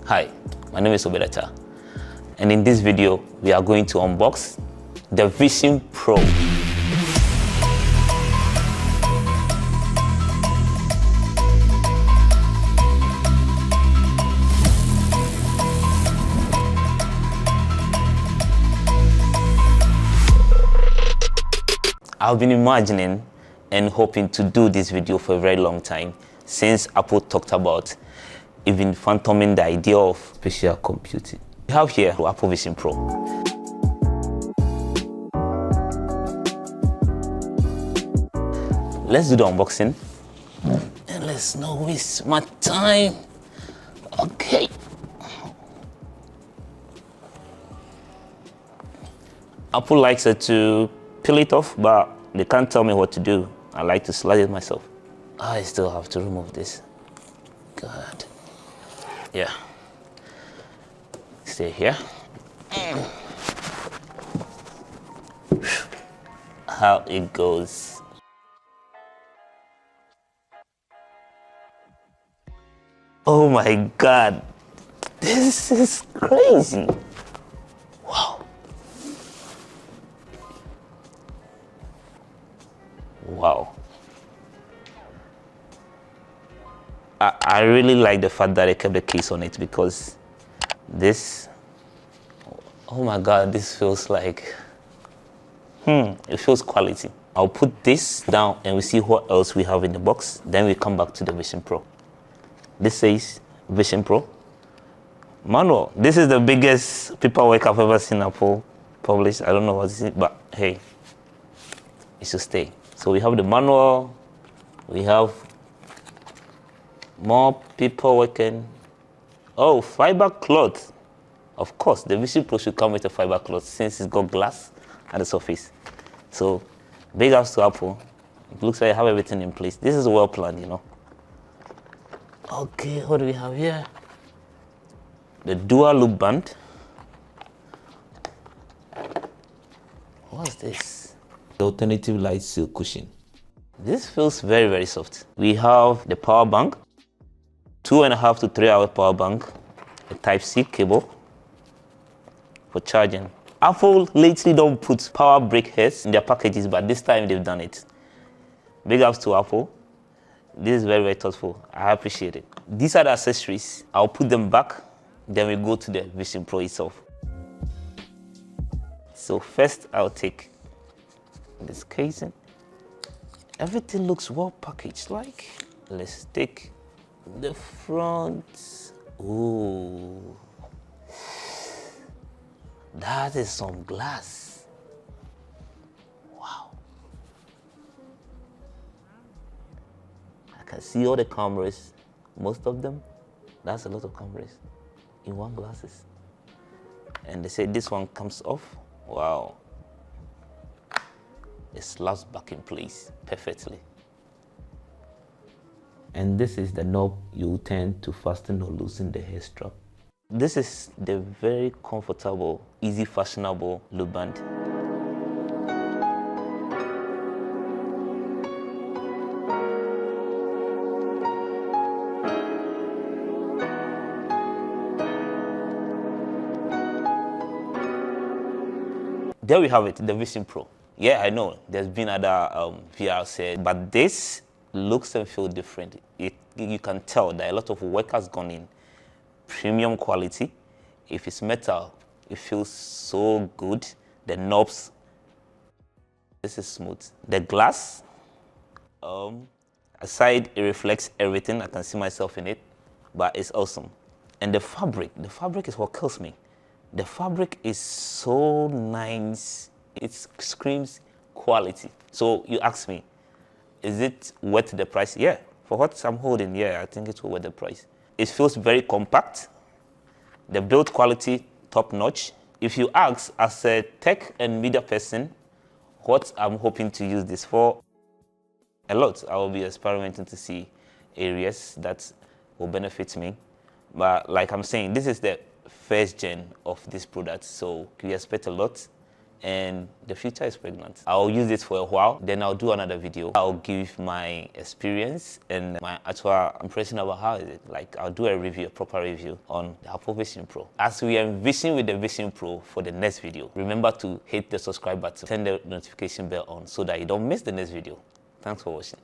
Hi, my name is Obedata, and in this video we are going to unbox the Vision Pro. I've been imagining and hoping to do this video for a very long time since Apple talked about even phantoming the idea of spatial computing. We have here the Apple Vision Pro. Let's do the unboxing and let's not waste my time. Okay. Apple likes it to peel it off, but they can't tell me what to do. I like to slide it myself. I still have to remove this. God. Yeah. Stay here. How it goes. Oh my God. This is crazy. Wow. Wow. I really like the fact that they kept the case on it, because this, oh my God, this feels like, it feels quality. I'll put this down and we see what else we have in the box. Then we come back to the Vision Pro. This says Vision Pro. Manual. This is the biggest paperwork I've ever seen Apple publish. I don't know what it is, but hey, it should stay. So we have the manual, we have more paperwork and, oh, fiber cloth. Of course, the Vision Pro should come with a fiber cloth since it's got glass at the surface. So, big ups to Apple. It looks like I have everything in place. This is well planned, you know. Okay, what do we have here? The dual loop band. What's this? The alternative light seal cushion. This feels very, very soft. We have the power bank, 2.5 to 3 hour power bank, a Type-C cable for charging. Apple lately don't put power brick heads in their packages, but this time they've done it. Big ups to Apple. This is very, very thoughtful. I appreciate it. These are the accessories. I'll put them back, then we go to the Vision Pro itself. So first I'll take this casing. Everything looks well packaged. Like, let's take the front. Ooh, that is some glass. Wow. I can see all the cameras, most of them. That's a lot of cameras in one glasses. And they say this one comes off. Wow. It slaps back in place perfectly. And this is the knob you turn to fasten or loosen the hair strap. This is the very comfortable, easy fashionable loop band. There we have it, the Vision Pro. Yeah, I know there's been other VR sets, but this looks and feels different. You can tell that a lot of work has gone in. Premium quality. If it's metal, it feels so good. The knobs, this is smooth. The glass, aside it reflects everything. I can see myself in it, but it's awesome. And the fabric is what kills me. The fabric is so nice. It screams quality. So you ask me, is it worth the price? Yeah, for what I'm holding, yeah, I think it's worth the price. It feels very compact. The build quality, top notch. If you ask, as a tech and media person, what I'm hoping to use this for, a lot. I will be experimenting to see areas that will benefit me. But like I'm saying, this is the first gen of this product, so you expect a lot. and the future is pregnant. I'll use it for a while, then I'll do another video. I'll give my experience and my actual impression about how is it. Like, I'll do a review, a proper review on the Apple Vision Pro. As we are envisioning with the Vision Pro for the next video, remember to hit the subscribe button, turn the notification bell on so that you don't miss the next video. Thanks for watching.